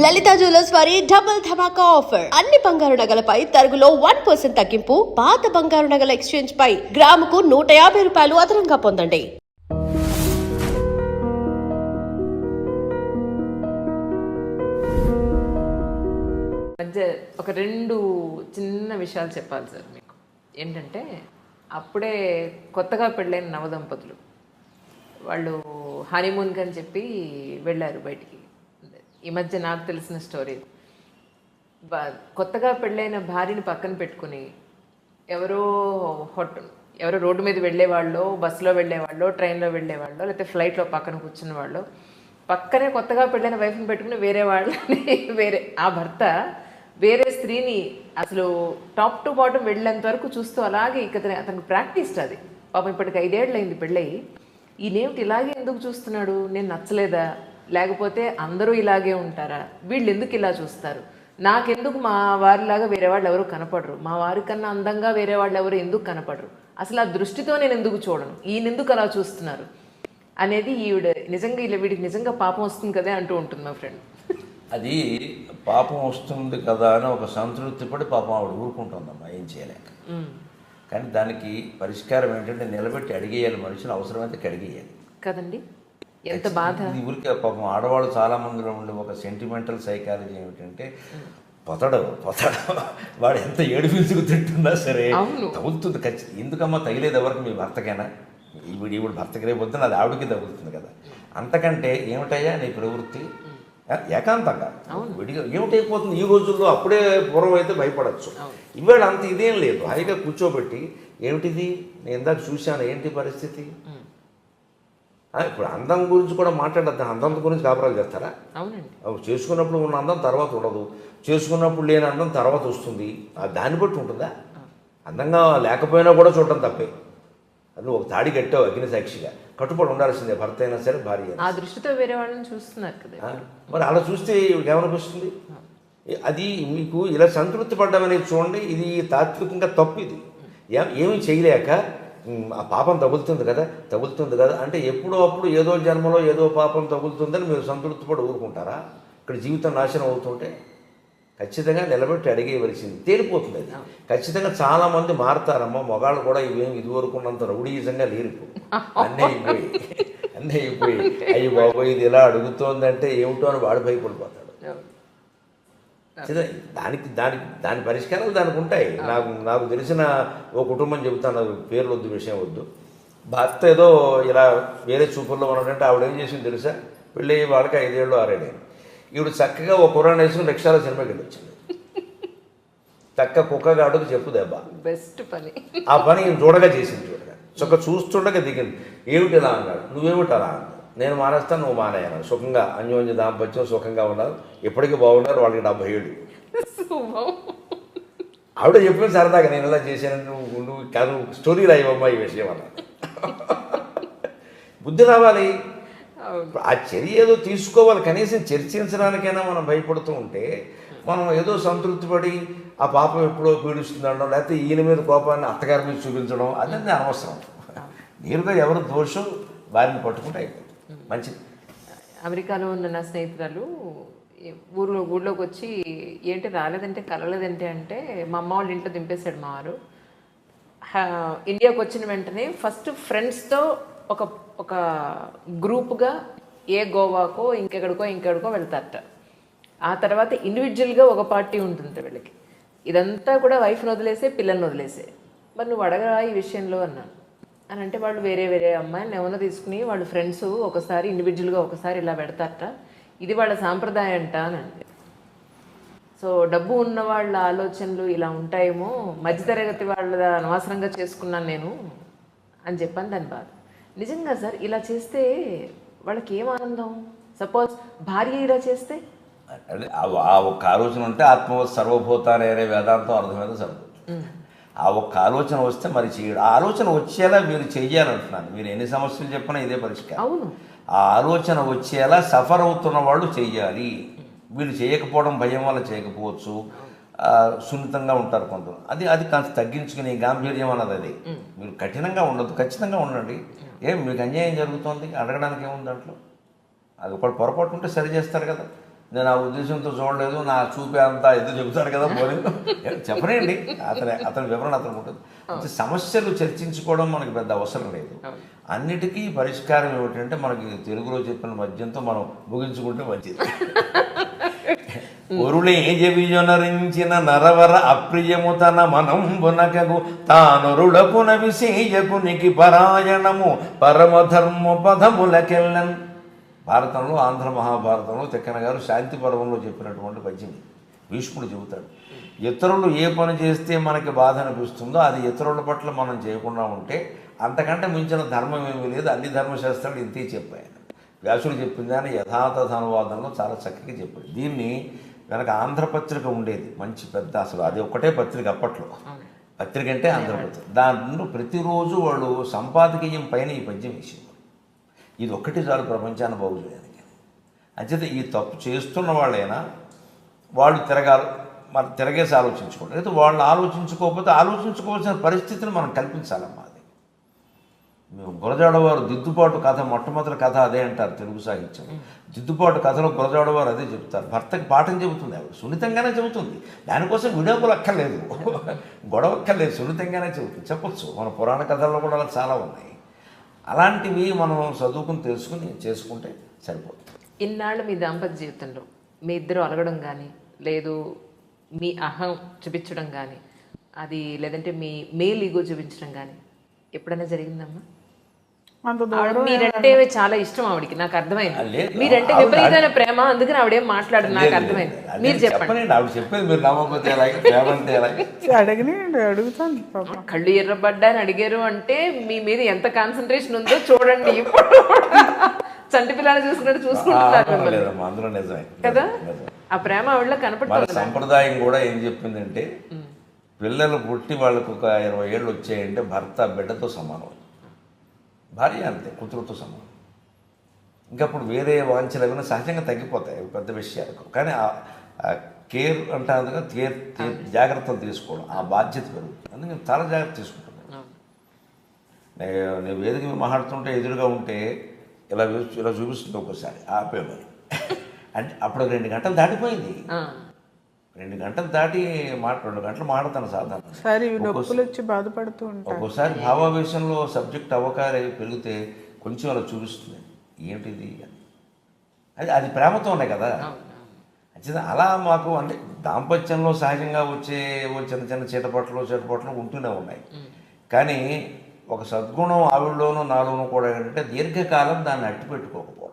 లలిత jewellers వారి double ధమాకా offer. అన్ని బంగారు నగలపై తరుగులో 1% తగ్గింపు. పాత బంగారు నగల ఎక్స్చేంజ్ పై గ్రాముకు 150 రూపాయలు అదనంగా పొందండి. మధ్య ఒక 2 చిన్న విషయాలు చెప్పాలి సార్ మీకు. ఏంటంటే అప్పుడే కొత్తగా పెళ్ళైన నవదంపతులు వాళ్ళు హనీమూన్కి అని చెప్పి వెళ్ళారు బయటికి. ఈ మధ్య నాకు తెలిసిన స్టోరీ. కొత్తగా పెళ్ళైన భార్యని పక్కన పెట్టుకుని ఎవరో రోడ్డు మీద వెళ్ళేవాళ్ళు, బస్సులో వెళ్ళేవాళ్ళు, ట్రైన్లో వెళ్ళేవాళ్ళు, లేకపోతే ఫ్లైట్లో పక్కన కూర్చున్న వాళ్ళు, పక్కనే కొత్తగా పెళ్ళైన వైఫ్ని పెట్టుకుని వేరే ఆ భర్త వేరే స్త్రీని అసలు టాప్ టు బాటం వెళ్ళేంత వరకు చూస్తూ అలాగే అతనికి ప్రాక్టీస్ అది. పాపం ఇప్పటికి 5 ఏళ్ళు అయింది పెళ్ళయి. ఈయనేమిటి ఇలాగే ఎందుకు చూస్తున్నాడు, నేను నచ్చలేదా, లేకపోతే అందరూ ఇలాగే ఉంటారా, వీళ్ళు ఎందుకు ఇలా చూస్తారు, నాకెందుకు మా వారిలాగా వేరే వాళ్ళు ఎవరు కనపడరు, మా వారి కన్నా అందంగా వేరే వాళ్ళు ఎవరు ఎందుకు కనపడరు, అసలు ఆ దృష్టితో నేను ఎందుకు చూడను, ఈయన ఎందుకు అలా చూస్తున్నారు అనేది వీడికి నిజంగా పాపం వస్తుంది కదా అంటూ ఉంటుంది మా ఫ్రెండ్. అది పాపం వస్తుంది కదా అని ఒక సంతృప్తి పడి పాపం ఆవిడ ఊరుకుంటుందమ్మా, ఏం చేయలేక. కానీ దానికి పరిష్కారం ఏంటంటే నిలబెట్టి అడిగేయాలి, మనుషులు అవసరమైతే కడిగేయాలి కదండి. ఎంత బాధ. ఇది ఊరికే పాపం ఆడవాళ్ళు చాలా మందిలో ఉండే ఒక సెంటిమెంటల్ సైకాలజీ ఏమిటంటే పొతడు వాడు ఎంత ఏడు ఫీల్చుకు తింటున్నా సరే తగులుతుంది ఖచ్చితంగా. ఎందుకమ్మా తగిలేదు ఎవరికి, మీ భర్తకైనా, ఈవిడ భర్తకి రేపు పొద్దున అది ఆవిడకి తగులుతుంది కదా. అంతకంటే ఏమిటయ్యా నీ ప్రవృత్తి, ఏకాంతంగా విడిగా ఏమిటైపోతుంది ఈ రోజుల్లో. అప్పుడే పూర్వం అయితే భయపడచ్చు, ఇవాళ అంత ఇదేం లేదు. హాయిగా కూర్చోబెట్టి ఏమిటిది నేను ఇందాక చూశాను, ఏంటి పరిస్థితి. ఇప్పుడు అందం గురించి కూడా మాట్లాడద్దు, అందం గురించి కాపురాలు చేస్తారా? అవునండి. చేసుకున్నప్పుడు ఉన్న అందం తర్వాత ఉండదు, చేసుకున్నప్పుడు లేని అందం తర్వాత వస్తుంది. దాన్ని బట్టి ఉంటుందా? అందంగా లేకపోయినా కూడా చూడటం తప్పే. అది ఒక తాడి కట్టావు అగ్ని సాక్షిగా, కట్టుబడి ఉండాల్సిందే భర్త అయినా సరే భార్య అయినా. ఆ దృష్టితో వేరే వాళ్ళని చూస్తున్నారు కదా. మరి అలా చూస్తే ఏమనిపిస్తుంది? అది మీకు ఇలా సంతృప్తి పడ్డామనేది చూడండి, ఇది తాత్వికంగా తప్పు. ఇది ఏమీ చేయలేక ఆ పాపం తగులుతుంది కదా అంటే ఎప్పుడో అప్పుడు ఏదో జన్మలో ఏదో పాపం తగులుతుందని మీరు సంతృప్తి పడి ఊరుకుంటారా? ఇక్కడ జీవితం నాశనం అవుతుంటే ఖచ్చితంగా నిలబెట్టి అడిగేయవలసింది, తేలిపోతుంది. అది ఖచ్చితంగా చాలామంది మారుతారమ్మా. మగాళ్ళు కూడా ఇవేమి ఇదివరకున్నంత రౌడీజంగా లేరు. అన్నీ అయిపోయి అయ్యి బాబోయ్ ఇది ఇలా అడుగుతోందంటే ఏమిటో అని వాడు భయపడిపోతాడు. దాని పరిష్కారాలు దానికి ఉంటాయి. నాకు తెలిసిన ఓ కుటుంబం చెబుతాను, పేర్లు వద్దు, విషయం వద్దు. భర్త ఏదో ఇలా వేరే చూపుల్లో ఉన్నాడంటే ఆవిడ ఏం చేసింది తెలుసా? పెళ్ళి వాళ్ళకి 5 ఏళ్ళు 6 ఏళ్ళు. ఈవిడ చక్కగా ఒక కుర్రాన్ని వేసుకుని రిక్షాలో సినిమాకి వెళ్ళి వచ్చింది. చక్క కుక్కగాడుకు చెప్పు దెబ్బ. బెస్ట్ పని. ఆ పని ఈయన చూడగా చేసింది. చక్క చూస్తుండగా దిగింది. ఏమిటి ఇలా అన్నాడు, నువ్వేమిటి అలా అన్నాడు. నేను మానేస్తాను, నువ్వు మానేయన్నాడు. సుఖంగా అన్యోన్య దాంపత్యం సుఖంగా ఉన్నారు, ఎప్పటికీ బాగున్నారు. వాళ్ళకి 77. ఆవిడ చెప్పిన సరదాగా నేను ఇలా చేశాను, నువ్వు కాదు స్టోరీ రాయవమ్మా ఈ విషయం అన్న. బుద్ధి రావాలి, ఆ చర్య ఏదో తీసుకోవాలి. కనీసం చర్చించడానికైనా మనం భయపడుతూ ఉంటే మనం ఏదో సంతృప్తి పడి ఆ పాపం ఎప్పుడో పీడిస్తుందనడం, లేకపోతే ఈయన మీద కోపాన్ని అత్తగారి మీద చూపించడం అదంతా అనవసరం. నేరుగా ఎవరు దోషం వారిని పట్టుకుంటే అయిపోతుంది, మంచిది. అమెరికాలో ఉన్న నా స్నేహితురాలు ఊళ్ళోకి వచ్చి ఏంటి రాలేదంటే కలలేదంటే అంటే మా అమ్మ వాళ్ళ ఇంట్లో దింపేశాడు మా వారు. ఇండియాకి వచ్చిన వెంటనే ఫస్ట్ ఫ్రెండ్స్తో ఒక గ్రూప్గా గోవాకో ఇంకెక్కడికో వెళ్తారట. ఆ తర్వాత ఇండివిజువల్గా ఒక పార్టీ ఉంటుంది వీళ్ళకి. ఇదంతా కూడా వైఫ్ని వదిలేసే, పిల్లల్ని వదిలేసే. మరి నువ్వు అడగరా ఈ విషయంలో అన్నాను. అని అంటే వాళ్ళు వేరే అమ్మాయిని ఏమైనా తీసుకుని వాళ్ళు ఫ్రెండ్స్ ఒకసారి ఇండివిజువల్గా ఒకసారి ఇలా పెడతారట, ఇది వాళ్ళ సాంప్రదాయం అంట అని అంటే. సో డబ్బు ఉన్న వాళ్ళ ఆలోచనలు ఇలా ఉంటాయేమో, మధ్యతరగతి వాళ్ళ అనవసరంగా చేసుకున్నాను నేను అని చెప్పాను దాని బాధ. నిజంగా సార్ ఇలా చేస్తే వాళ్ళకి ఏం ఆనందం? సపోజ్ భార్య ఇలా చేస్తే అంటే ఆ ఒక్క ఆలోచన ఉంటే ఆత్మ సర్వభూతాన్ని అనే వేదాంతం అర్థమైతే సరిపోతుంది. ఆ ఒక్క ఆలోచన వస్తే మరి చేయడు. ఆ ఆలోచన వచ్చేలా మీరు చెయ్యాలంటున్నాను. మీరు ఎన్ని సమస్యలు చెప్పినా ఇదే పరిష్కారం. అవును, ఆ ఆలోచన వచ్చేలా సఫర్ అవుతున్న వాళ్ళు చెయ్యాలి. వీళ్ళు చేయకపోవడం భయం వల్ల చేయకపోవచ్చు, సున్నితంగా ఉంటారు కొందరు. అది కాస్త తగ్గించుకుని గాంభీర్యం అన్నది అది. మీరు కఠినంగా ఉండదు, ఖచ్చితంగా ఉండండి. మీకు అన్యాయం జరుగుతుంది అడగడానికి ఏముంది దాంట్లో? అది ఒకటి పొరపాటు ఉంటే సరి చేస్తారు కదా. నేను ఆ ఉద్దేశంతో చూడలేదు, నా చూపే అంతా ఎదురు చెబుతాడు కదా పోలేదు చెప్పనండి. అతని వివరణ అతను ఉంటుంది. అంటే సమస్యలు చర్చించుకోవడం మనకి పెద్ద అవసరం లేదు. అన్నిటికీ పరిష్కారం ఏమిటంటే మనకి తెలుగులో చెప్పిన మద్యంతో మనం ముగించుకుంటే మంచిది. ఒరులే జవిజొనరించిన నరవర అప్రియము తన మనంబునకగు తానొరుడపున విశేయకునికి పరాయణము పరమధర్మ పదములకెళ్ళన్. భారతంలో, ఆంధ్ర మహాభారతంలో తిక్కన గారు శాంతి పర్వంలో చెప్పినటువంటి పద్యం భీష్ముడు చెబుతాడు. ఇతరులు ఏ పని చేస్తే మనకి బాధ అనిపిస్తుందో అది ఇతరుల పట్ల మనం చేయకుండా ఉంటే అంతకంటే మించిన ధర్మం ఏమీ లేదు. అన్ని ధర్మశాస్త్రాలు ఇంతే చెప్పాయి. వ్యాసుడు చెప్పిందని యథాతథ అనువాదంలో చాలా చక్కగా చెప్పాడు. దీన్ని వెనక ఆంధ్రపత్రిక ఉండేది, మంచి పెద్ద, అసలు అది ఒకటే పత్రిక అప్పట్లో. పత్రిక అంటే ఆంధ్రపత్రిక. దాంట్లో ప్రతిరోజు వాళ్ళు సంపాదకీయం పైన ఈ పద్యం వేసేవారు. ఇది ఒక్కటి చాలు ప్రపంచాన్ని బాగు చేయడానికి. అంచేత ఈ తప్పు చేస్తున్న వాళ్ళైనా వాళ్ళు మరి తిరగేసి ఆలోచించుకోండి. అయితే వాళ్ళు ఆలోచించుకోకపోతే ఆలోచించుకోవాల్సిన పరిస్థితిని మనం కల్పించాలమ్మా. అది మేము గురజాడవారు దిద్దుబాటు కథ, మొట్టమొదటి కథ అదే అంటారు తెలుగు సాహిత్యం. దిద్దుబాటు కథలో గురజాడవారు అదే చెబుతారు. భర్తకి పాఠం చెబుతుంది, ఆవిడ సున్నితంగానే చెబుతుంది. దానికోసం విడాకులు అక్కర్లేదు, గొడవ అక్కర్లేదు, సున్నితంగానే చెబుతుంది. చెప్పొచ్చు, మన పురాణ కథల్లో కూడా అలా చాలా ఉన్నాయి. అలాంటివి మనం చదువుకుని తెలుసుకుని చేసుకుంటే సరిపోతుంది. ఇన్నాళ్ళు మీ దాంపత్య జీవితంలో మీ ఇద్దరు అలగడం కానీ, లేదు మీ అహం చూపించడం కానీ, అది లేదంటే మీ మేల్ ఈగో చూపించడం కానీ ఎప్పుడైనా జరిగిందమ్మా? మీరంటే చాలా ఇష్టం ఆవిడికి, నాకు అర్థమైంది. మీరంటే విపరీతమైన ప్రేమ, అందుకని ఆవిడేం మాట్లాడదు, నాకు అర్థమైంది. మీరు చెప్పండి. ఆవిడ చెప్పేది మీరు నమ్మకపోతే అడుగుతాను. కళ్ళు ఎర్రబడ్డా అని అడిగారు అంటే మీ మీద ఎంత కాన్సన్ట్రేషన్ ఉందో చూడండి. ఇప్పుడు చంటి పిల్లలు చూసుకున్నట్టు చూసుకుంటున్నారు కదా. ఆ ప్రేమ ఆవిడలో కనపడుతుంది. సంప్రదాయం కూడా ఏం చెప్పిందంటే పిల్లలు పుట్టి వాళ్ళకు ఒక 20 ఏళ్ళు వచ్చాయంటే భర్త బిడ్డతో సమానం, భార్య అంతే కూతురుతో సమానం. ఇంకప్పుడు వేరే వాంఛలు ఏమైనా సహజంగా తగ్గిపోతాయి పెద్ద విషయాలకు. కానీ ఆ కేర్ అంటారు, జాగ్రత్తలు తీసుకోవడం, ఆ బాధ్యత పెరుగుతుంది. అందుకని చాలా జాగ్రత్త తీసుకుంటున్నాను. నేను వేదిక మాట్లాడుతుంటే ఎదురుగా ఉంటే ఇలా చూపిస్తుంది, ఒక్కోసారి ఆపేమని. అంటే అప్పుడు 2 గంటలు దాటిపోయింది. 2 గంటలు దాటి 2 గంటలు మాట్లాడతాను సాధారణ. ఒక్కోసారి భావావేశంలో సబ్జెక్ట్ అవకాశం పెరిగితే కొంచెం అలా చూపిస్తుంది, ఏంటిది అని. అది ప్రేమతోనే కదా. అంటే అలా మాకు అంటే దాంపత్యంలో సహజంగా వచ్చే చిన్న చిన్న చీటపట్లు ఉంటూనే ఉన్నాయి. కానీ ఒక సద్గుణం ఆవిడలోనూ నాలోనూ కూడా ఏంటంటే దీర్ఘకాలం దాన్ని అట్టి పెట్టుకోకపోవడం.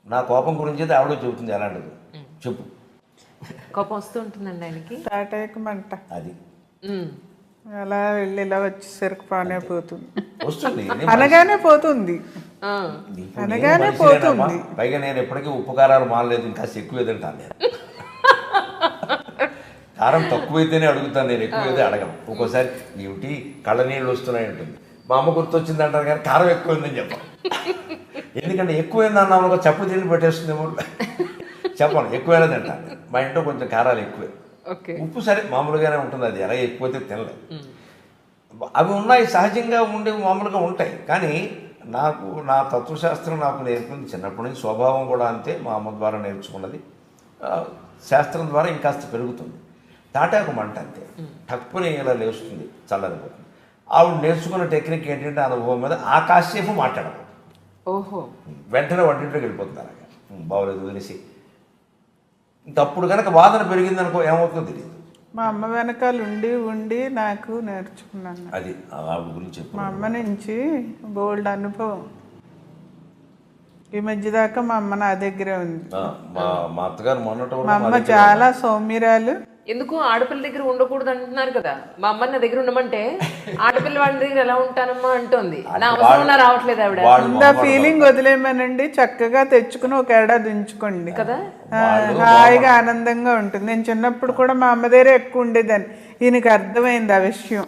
నా కోపం గురించి అయితే ఆవిడ చెబుతుంది, ఎలాంటిది చెప్పు. కోపం వస్తూ ఉంటుందండి ఆయనకి, తాటేకమంట. అది అలా వెళ్ళి ఇలా వచ్చేసరికి పానే పోతుంది, వస్తుంది, అనగానే పోతుంది, అనగానే పోతుంది. పైగా నేను ఎప్పటికీ ఉప్పు కారాలు మానలేదు, ఇంకా ఎక్కువ తింటాను. నేను కారం తక్కువైతేనే అడుగుతాను, నేను ఎక్కువైతే అడగను. ఒక్కోసారి ఏమిటి కళ్ళ నీళ్ళు వస్తున్నాయి ఉంటుంది. మా అమ్మ గుర్తొచ్చింది అంటారు, కానీ కారం ఎక్కువైందని చెప్పాను. ఎందుకంటే ఎక్కువైంది అన్నాము చప్పుడు తిండి పెట్టేస్తుందేమో చెప్పను, ఎక్కువైనా తింటాను. మా ఇంట్లో కొంచెం కారాలు ఎక్కువే, ఉప్పు సరే మామూలుగానే ఉంటుంది, అది ఎలా ఎక్కువైతే తినలేదు. అవి ఉన్నాయి, సహజంగా ఉండేవి మామూలుగా ఉంటాయి. కానీ నాకు నా తత్వశాస్త్రం నాకు నేర్పింది చిన్నప్పటి నుంచి, స్వభావం కూడా అంతే, మా అమ్మ ద్వారా నేర్చుకున్నది. శాస్త్రం ద్వారా ఇంకాస్త పెరుగుతుంది. తాటాకు మంట అంతే, టక్కుని ఇలా లేస్తుంది, చల్లరిపోతుంది. ఆవిడ నేర్చుకున్న టెక్నిక్ ఏంటంటే అనుభవం మీద ఆకాశసేపు మాట్లాడదు. ఓహో, వెంటనే వంటింట్లోకి వెళ్ళిపోతుంది. అలాగా బాగోలేదు వదిలేసి. ఇంకప్పుడు కనుక వాదన పెరిగిందనుకో ఏమవుతుందో తెలియదు. మా అమ్మ వెనకాల ఉండి ఉండి నాకు నేర్చుకున్నాను. అది ఆవిడ గురించి మా అమ్మ నుంచి బోల్డ్ అనుభవం. ఈ మధ్య దాకా మా అమ్మ నా దగ్గరే ఉంది. మా అత్తగారు మొన్నటి మా అమ్మ చాలా సౌమ్యరాలు. ఎందుకు ఆడపిల్ల దగ్గర ఉండకూడదు అంటున్నారు కదా. మా అమ్మ నా దగ్గర ఉండమంటే ఆడపిల్ల వాళ్ళ దగ్గర ఎలా ఉంటానమ్మా అంటుంది. నా అవసరం రావట్లేదు ఆవిడ. ఫీలింగ్ వదిలేమనండి, చక్కగా తెచ్చుకుని ఒక ఏడాది ఉంచుకోండి కదా, హాయిగా ఆనందంగా ఉంటుంది. నేను చిన్నప్పుడు కూడా మా అమ్మ దగ్గరే ఎక్కువ ఉండేదాన్ని. ఈయనకి అర్థమైంది ఆ విషయం.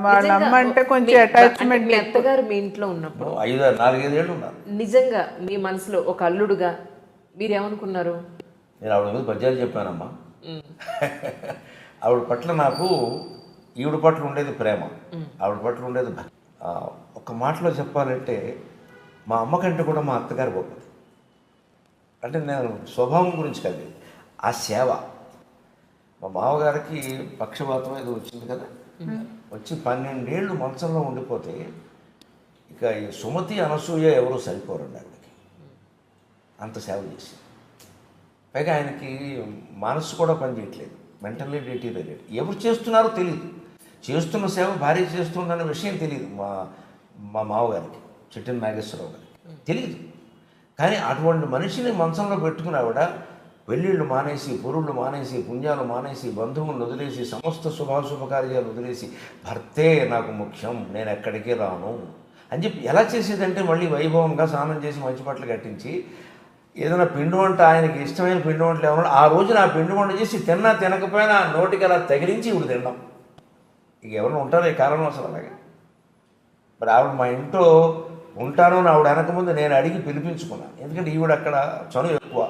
వాళ్ళ అమ్మ అంటే కొంచెం అటాచ్మెంట్. మీ అత్తగారు మీ ఇంట్లో ఉన్నప్పుడు 4-5 ఏళ్ళు ఉన్నారు. నిజంగా మీ మనసులో ఒక అల్లుడుగా మీరేమనుకున్నారు? నేను ఆవిడ మీద పద్యాలు చెప్పానమ్మా. ఆవిడ పట్ల నాకు ఈవిడ పట్ల ఉండేది ప్రేమ, ఆవిడ పట్ల ఉండేది భక్తి. ఒక మాటలో చెప్పాలంటే మా అమ్మ కంటే కూడా మా అత్తగారు గొప్పది. అంటే నేను స్వభావం గురించి కాదు, ఆ సేవ. మా మామగారికి పక్షవాతం ఏదో వచ్చింది కదా, వచ్చి 12 ఏళ్ళు మంచంలో ఉండిపోతే ఇక ఈ సుమతి అనసూయ ఎవరూ సరిపోరండి ఆవిడకి, అంత సేవ చేసి. పైగా ఆయనకి మనసు కూడా పనిచేయట్లేదు, మెంటల్లీ డిటీరియరేట్. ఎవరు చేస్తున్నారో తెలియదు, చేస్తున్న సేవ భార్య చేస్తుందన్న విషయం తెలియదు మా మామగారికి, చిట్టిన నాగేశ్వరరావు గారికి తెలియదు. కానీ అటువంటి మనిషిని మంచంలో పెట్టుకుని ఆవిడ పెళ్ళిళ్ళు మానేసి, పొరుళ్ళు మానేసి, పుణ్యాలు మానేసి, బంధువులను వదిలేసి, సమస్త శుభాశుభకార్యాలు వదిలేసి, భర్తే నాకు ముఖ్యం, నేను ఎక్కడికి రాను అని చెప్పి ఎలా చేసేదంటే, మళ్ళీ వైభవంగా స్నానం చేసి మంచి బట్టలు కట్టించి ఏదైనా పిండి వంట, ఆయనకి ఇష్టమైన పిండి వంటలు ఏమన్నా ఆ రోజున ఆ పిండి వంట చేసి తిన్నా తినకపోయినా నోటికి అలా తగిలించి ఇప్పుడు తినడం. ఇక ఎవరైనా ఉంటారు ఈ కారణం అసలు అలాగే. మరి ఆవిడ మా ఇంట్లో ఉంటాను అని ఆవిడ అనకముందు నేను అడిగి పిలిపించుకున్నాను. ఎందుకంటే ఈవిడ అక్కడ చనువు ఎక్కువ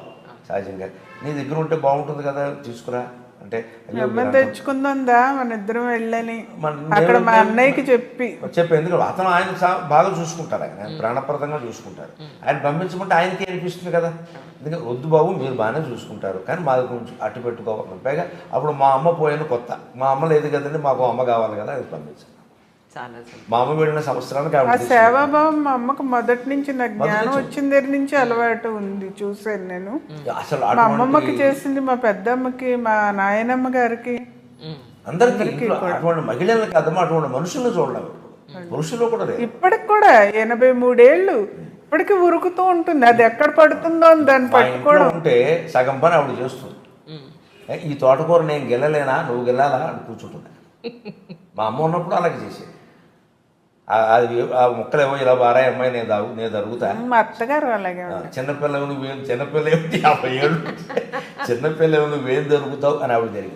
సహజంగా. నీ దగ్గర ఉంటే బాగుంటుంది కదా, తీసుకురా అంటే అమ్మ తెచ్చుకుందా మన ఇద్దరం వెళ్ళని అక్కడ మా అన్నయ్యకి చెప్పి ఎందుకంటే అతను ఆయన బాగా చూసుకుంటారు, ఆయన ప్రాణప్రదంగా చూసుకుంటారు. ఆయన పంపించమంటే ఆయనకి అనిపిస్తుంది కదా, ఎందుకంటే వద్దు బాబు మీరు బాగానే చూసుకుంటారు కానీ మాది కొంచెం అట్టు పెట్టుకోవాలి. పైగా అప్పుడు మా అమ్మ పోయిన కొత్త, మా అమ్మ లేదు కదండి, మాకు అమ్మ కావాలి కదా, అది పంపించాను. మా అమ్మ వెళ్ళిన సంవత్సరానికి ఆ సేవాభావం మా అమ్మకు మొదటి నుంచి నాకు జ్ఞానం వచ్చిన దగ్గర నుంచి అలవాటు ఉంది, చూసాను నేను. అసలు మా అమ్మమ్మకి చేసింది, మా పెద్దమ్మకి, మా నాయనమ్మ గారికి, అందరికీ. అటువంటి మహిళలు కాదమ్మా, అటువంటి మనుషులను చూడలేము, పురుషులు కూడా లేదు. ఇప్పటికి కూడా 83 ఏళ్ళు ఇప్పటికి ఉరుకుతూ ఉంటుంది, అది ఎక్కడ పడుతుందో అని దాన్ని పట్టుకోవడం. ఉంటే సగం పని ఆవిడ చేస్తుంది. ఈ తోటకూర నేను గెలలేనా, నువ్వు గెలాలా అని కూర్చుంటుంది. మా అమ్మ ఉన్నప్పుడు అలాగే చేసేది. అది ఆ మొక్కలు ఏమో ఇలా బారాయి అమ్మాయి, నేను జరుగుతా. మా అత్తగారు అలాగే చిన్నపిల్ల నువ్వేం, చిన్నపిల్ల ఏమిటి 50 ఏళ్ళు, చిన్నపిల్ల నువ్వేం జరుగుతావు అని ఆవిడ జరిగింది.